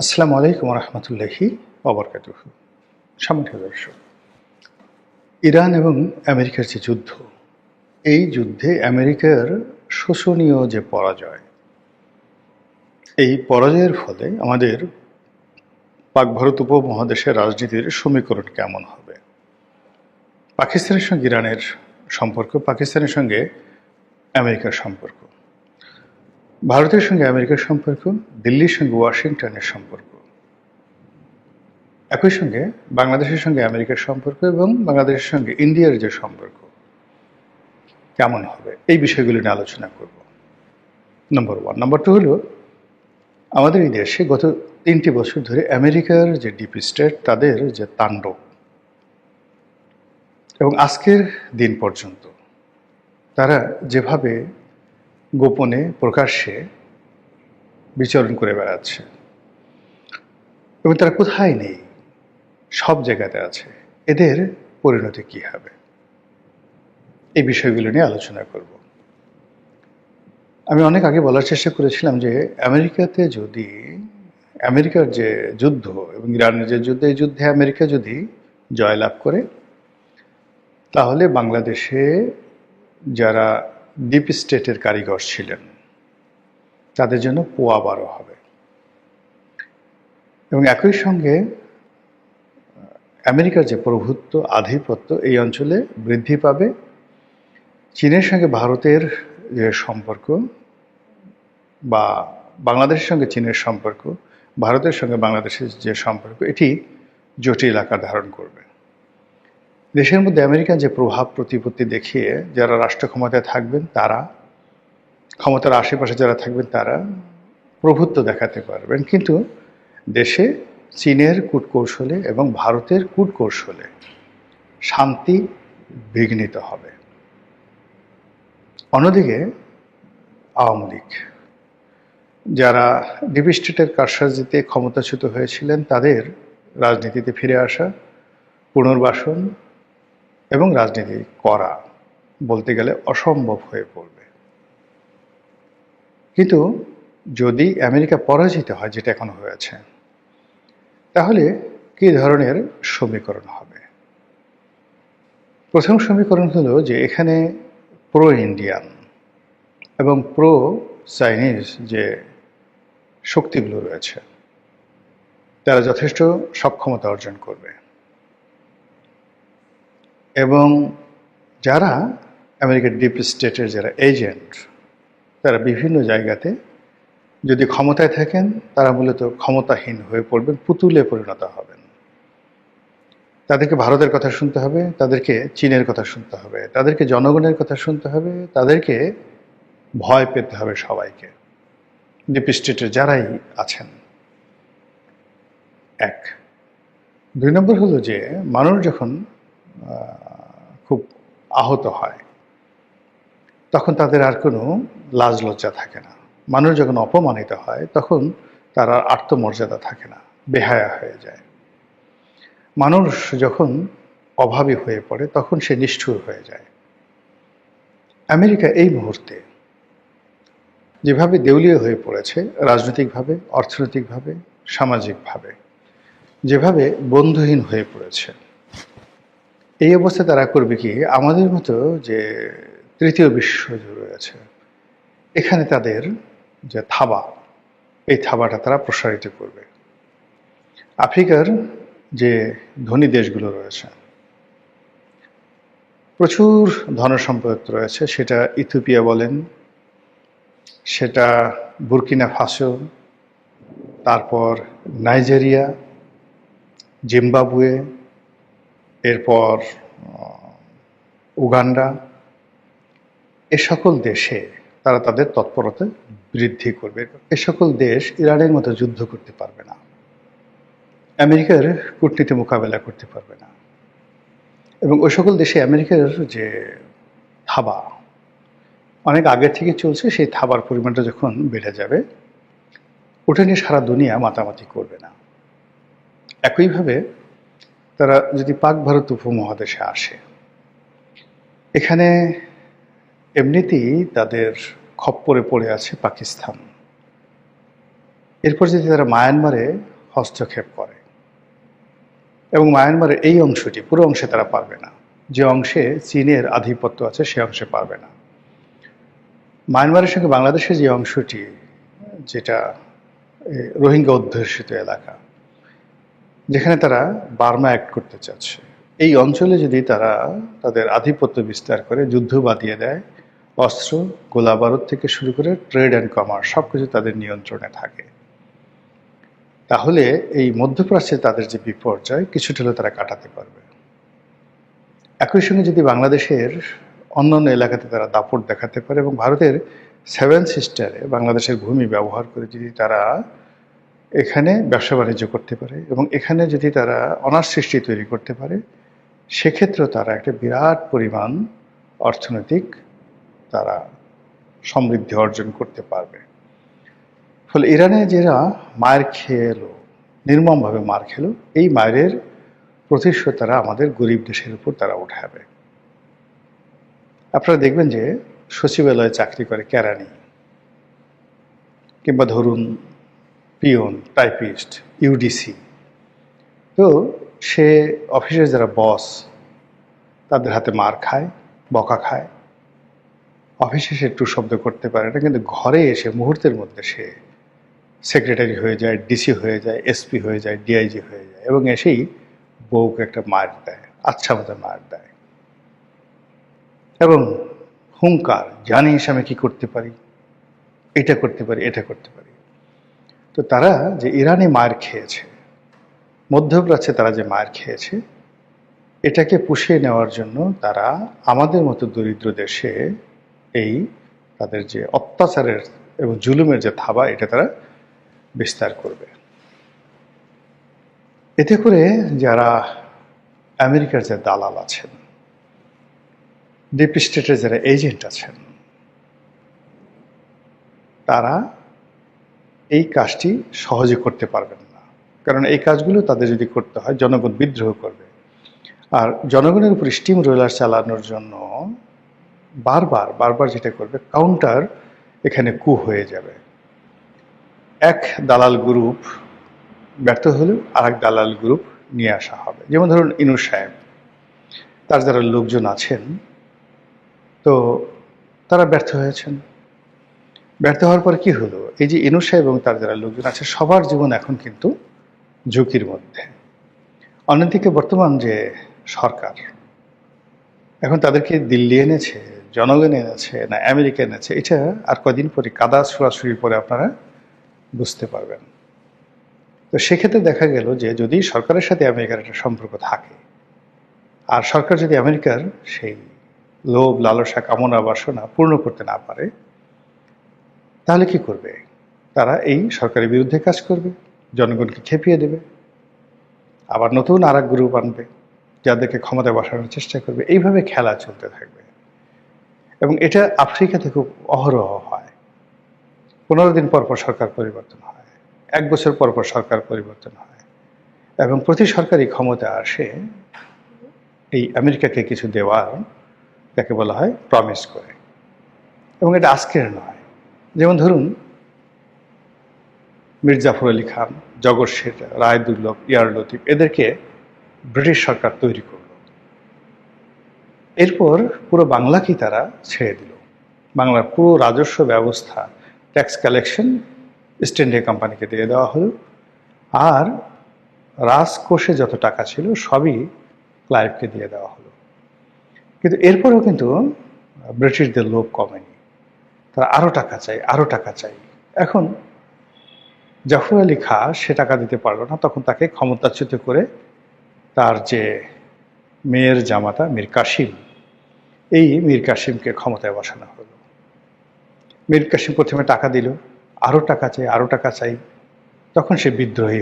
আসসালামু আলাইকুম রহমতুল্লাহি ওবরকাতুহু। সম্মানিত দর্শক, ইরান এবং আমেরিকার যে যুদ্ধ, এই যুদ্ধে আমেরিকার শোচনীয় যে পরাজয়, এই পরাজয়ের ফলে আমাদের পাক ভারত উপমহাদেশের রাজনীতির সমীকরণ কেমন হবে? পাকিস্তানের সঙ্গে ইরানের সম্পর্ক, পাকিস্তানের সঙ্গে আমেরিকার সম্পর্ক, ভারতের সঙ্গে আমেরিকার সম্পর্ক, দিল্লির সঙ্গে ওয়াশিংটনের সম্পর্ক, একই সঙ্গে বাংলাদেশের সঙ্গে আমেরিকার সম্পর্ক এবং বাংলাদেশের সঙ্গে ইন্ডিয়ার যে সম্পর্ক কেমন হবে, এই বিষয়গুলি নিয়ে আলোচনা করব। নম্বর ওয়ান। নম্বর টু হলো, আমাদের এই দেশে গত 3টি বছর ধরে আমেরিকার যে ডিপ স্টেট, তাদের যে তাণ্ডব, এবং আজকের দিন পর্যন্ত তারা যেভাবে গোপনে প্রকাশ্যে বিচরণ করে বেড়াচ্ছে এবং তারা কোথায় নেই, সব জায়গাতে আছে, এদের পরিণতি কী হবে, এই বিষয়গুলো নিয়ে আলোচনা করব। আমি অনেক আগে বলার চেষ্টা করেছিলাম যে আমেরিকাতে যদি আমেরিকার যে যুদ্ধ এবং ইরানের যে যুদ্ধ, এই যুদ্ধে আমেরিকা যদি জয়লাভ করে, তাহলে বাংলাদেশে যারা ডিপ স্টেটের কারিগর ছিলেন তাদের জন্য পোয়া 12 হবে, এবং একই সঙ্গে আমেরিকার যে প্রভুত্ব, আধিপত্য এই অঞ্চলে বৃদ্ধি পাবে। চীনের সঙ্গে ভারতের যে সম্পর্ক, বা বাংলাদেশের সঙ্গে চীনের সম্পর্ক, ভারতের সঙ্গে বাংলাদেশের যে সম্পর্ক, এটি জটিল আকার ধারণ করবে। দেশের মধ্যে আমেরিকান যে প্রভাব প্রতিপত্তি দেখিয়ে যারা রাষ্ট্র ক্ষমতায় থাকবেন, তারা ক্ষমতার আশেপাশে যারা থাকবেন, তারা প্রভুত্ব দেখাতে পারবেন, কিন্তু দেশে চীনের কূটকৌশলে এবং ভারতের কূটকৌশলে শান্তি বিঘ্নিত হবে। অন্যদিকে আওয়ামী লীগ, যারা ডিপ স্টেটের কারসাজিতে ক্ষমতাচ্যুত হয়েছিলেন, তাদের রাজনীতিতে ফিরে আসা, পুনর্বাসন এবং রাজনীতি করা বলতে গেলে অসম্ভব হয়ে পড়বে। কিন্তু যদি আমেরিকা পরাজিত হয়, যেটা এখন হয়েছে, তাহলে কী ধরনের সমীকরণ হবে? প্রথম সমীকরণ হলো যে এখানে প্রো ইন্ডিয়ান এবং প্রো চাইনিজ যে শক্তিগুলো রয়েছে, তারা যথেষ্ট সক্ষমতা অর্জন করবে, এবং যারা আমেরিকার ডিপ স্টেটের যারা এজেন্ট, তারা বিভিন্ন জায়গাতে যদি ক্ষমতায় থাকেন, তারা মূলত ক্ষমতাহীন হয়ে পড়বেন, পুতুলে পরিণত হবেন। তাদেরকে ভারতের কথা শুনতে হবে, তাদেরকে চীনের কথা শুনতে হবে, তাদেরকে জনগণের কথা শুনতে হবে, তাদেরকে ভয় পেতে হবে সবাইকে, ডিপ স্টেটের যারাই আছেন। এক। 2 নম্বর হলো যে মানুষ যখন খুব আহত হয়, তখন তাদের আর কোনো লাজ লজ্জা থাকে না। মানুষ যখন অপমানিত হয়, তখন তার আর আত্মমর্যাদা থাকে না, বেহায়া হয়ে যায়। মানুষ যখন অভাবী হয়ে পড়ে, তখন সে নিষ্ঠুর হয়ে যায়। আমেরিকা এই মুহূর্তে যেভাবে দেউলিয়া হয়ে পড়েছে, রাজনৈতিকভাবে, অর্থনৈতিকভাবে, সামাজিকভাবে, যেভাবে বন্ধুহীন হয়ে পড়েছে, এই অবস্থায় তারা করবে কি? আমাদের মতো যে তৃতীয় বিশ্বযুদ্ধ রয়েছে, এখানে তাদের যে থাবা, এই থাবাটা তারা প্রসারিত করবে। আফ্রিকার যে ধনী দেশগুলো রয়েছে, প্রচুর ধনসম্পদ রয়েছে, সেটা ইথিওপিয়া বলেন, সেটা বুর্কিনা ফাসো, তারপর নাইজেরিয়া, জিম্বাবুয়ে, এরপর উগান্ডা, এ সকল দেশে তারা তাদের তৎপরতা বৃদ্ধি করবে। এ সকল দেশ ইরানের মতো যুদ্ধ করতে পারবে না, আমেরিকার কূটনীতি মোকাবেলা করতে পারবে না, এবং ওই সকল দেশে আমেরিকার যে থাবা অনেক আগে থেকে চলছে, সেই থাবার পরিমাণটা যখন বেড়ে যাবে, ওটা নিয়ে সারা দুনিয়া মাতামাতি করবে না। একইভাবে তারা যদি পাক ভারত উপমহাদেশে আসে, এখানে এমনিতেই তাদের খপ্পরে পড়ে আছে পাকিস্তান। এরপর যদি তারা মায়ানমারে হস্তক্ষেপ করে, এবং মায়ানমারের এই অংশটি, পুরো অংশে তারা পারবে না, যে অংশে চীনের আধিপত্য আছে সে অংশে পারবে না। মায়ানমারের সঙ্গে বাংলাদেশের যে অংশটি, যেটা রোহিঙ্গা অধ্যুষিত এলাকা, যেখানে তারা বার্মা অ্যাক্ট করতে চাচ্ছে, এই অঞ্চলে যদি তারা তাদের আধিপত্য বিস্তার করে, যুদ্ধ বাঁধিয়ে দেয়, অস্ত্র গোলাবারুদ থেকে শুরু করে ট্রেড অ্যান্ড কমার্স সব কিছু তাদের নিয়ন্ত্রণে থাকে, তাহলে এই মধ্যপ্রাচ্যে তাদের যে বিপর্যয় কিছুটা হলেও তারা কাটাতে পারবে। একই সঙ্গে যদি বাংলাদেশের অন্যান্য এলাকাতে তারা দাপট দেখাতে পারে এবং ভারতের 7 সিস্টারে বাংলাদেশের ভূমি ব্যবহার করে যদি তারা এখানে ব্যবসা বাণিজ্য করতে পারে এবং এখানে যদি তারা অনার্স সৃষ্টি তৈরি করতে পারে, সেক্ষেত্রেও তারা একটা বিরাট পরিমাণ অর্থনৈতিক তারা সমৃদ্ধি অর্জন করতে পারবে। ফলে ইরানে যারা মার খেয়ে এলো, নির্মমভাবে মার খেলো, এই মায়ের প্রতিশোধ তারা আমাদের গরিব দেশের উপর তারা উঠাবে। আপনারা দেখবেন যে সচিবালয়ে চাকরি করে কেরানি, কিংবা ধরুন পিয়ন, টাইপিস্ট, ইউডিসি, তো সে অফিসের যারা বস তাদের হাতে মার খায়, বকা খায়, অফিসে সে একটু শব্দ করতে পারে না, কিন্তু ঘরে এসে মুহূর্তের মধ্যে সে সেক্রেটারি হয়ে যায়, ডিসি হয়ে যায়, এসপি হয়ে যায়, ডিআইজি হয়ে যায়, এবং এসেই বউকে একটা মার দেয়, আচ্ছা মতো মার দেয়, এবং হুঙ্কার, জানিস আমি কি করতে পারি, এটা করতে পারি, এটা করতে পারি। তো তারা যে ইরানে মার খেয়েছে, মধ্যপ্রাচ্যে তারা যে মার খেয়েছে, এটাকে পুষিয়ে নেওয়ার জন্য তারা আমাদের মতো দরিদ্র দেশে এই তাদের যে অত্যাচারের এবং জুলুমের যে থাবা, এটা তারা বিস্তার করবে। এতে করে যারা আমেরিকার যে দালাল আছেন, ডিপ স্টেটের যারা এজেন্ট আছেন, তারা এই কাজটি সহজে করতে পারবেন না। কারণ এই কাজগুলো তাদের যদি করতে হয়, জনগণ বিদ্রোহ করবে, আর জনগণের উপর স্টিম রোলার চালানোর জন্য বারবার যেটা করবে, কাউন্টার এখানে কু হয়ে যাবে। এক দালাল গ্রুপ ব্যর্থ হলেও আরেক দালাল গ্রুপ নিয়ে আসা হবে। যেমন ধরুন ইনুস সাহেব, তার যারা লোকজন আছেন, তো তারা ব্যর্থ হয়েছেন। ব্যর্থ হওয়ার পর কি হলো, এই যে ইনুস সাহেব এবং তার যারা লোকজন আছে, সবার জীবন এখন কিন্তু ঝুঁকির মধ্যে। অন্যদিকে বর্তমান যে সরকার, এখন তাদেরকে দিল্লি এনেছে, জনগণ এনেছে না আমেরিকা এনেছে, এটা আর কদিন পরে কাদা ছোড়াছুড়ি পরে আপনারা বুঝতে পারবেন। তো সেক্ষেত্রে দেখা গেল যে যদি সরকারের সাথে আমেরিকার একটা সম্পর্ক থাকে, আর সরকার যদি আমেরিকার সেই লোভ, লালসা, কামনা, বাসনা পূর্ণ করতে না পারে, তাহলে কি করবে? তারা এই সরকারের বিরুদ্ধে কাজ করবে, জনগণকে খেপিয়ে দেবে, আবার নতুন আর এক গ্রুপ আনবে, যাদেরকে ক্ষমতায় বসানোর চেষ্টা করবে। এইভাবে খেলা চলতে থাকবে, এবং এটা আফ্রিকাতে খুব অহরহ হয়। 15 দিন পর পর সরকার পরিবর্তন হয়, 1 বছর পর পর সরকার পরিবর্তন হয়, এবং প্রতি সরকারই ক্ষমতা আসে এই আমেরিকাকে কিছু দেওয়ার, যাকে বলা হয় প্রমিস করে। এবং এটা আজকের নয়। যেমন ধরুন মীর জাফর আলী খান, জগৎ শেঠ, রায় দুর্লভ, ইয়ার লতিফ, এদেরকে ব্রিটিশ সরকার তৈরি করল। এরপর পুরো বাংলাকেই তারা ছেড়ে দিল। বাংলার পুরো রাজস্ব ব্যবস্থা, ট্যাক্স কালেকশন ইস্ট ইন্ডিয়া কোম্পানিকে দিয়ে দেওয়া হলো, আর রাজকোষে যত টাকা ছিল সবই ক্লাইভকে দিয়ে দেওয়া হলো। কিন্তু এরপরেও কিন্তু ব্রিটিশদের লোভ কমেনি, তারা আরও টাকা চাই, আরও টাকা চাই। এখন জাফর আলী খাঁ সে টাকা দিতে পারলো না, তখন তাকে ক্ষমতাচ্যুত করে তার যে মেয়ের জামাতা মীর কাসিম, এই মীর কাসিমকে ক্ষমতায় বসানো হলো। মীর কাসিম প্রথমে টাকা দিল, আরও টাকা চাই, আরও টাকা চাই, তখন সে বিদ্রোহী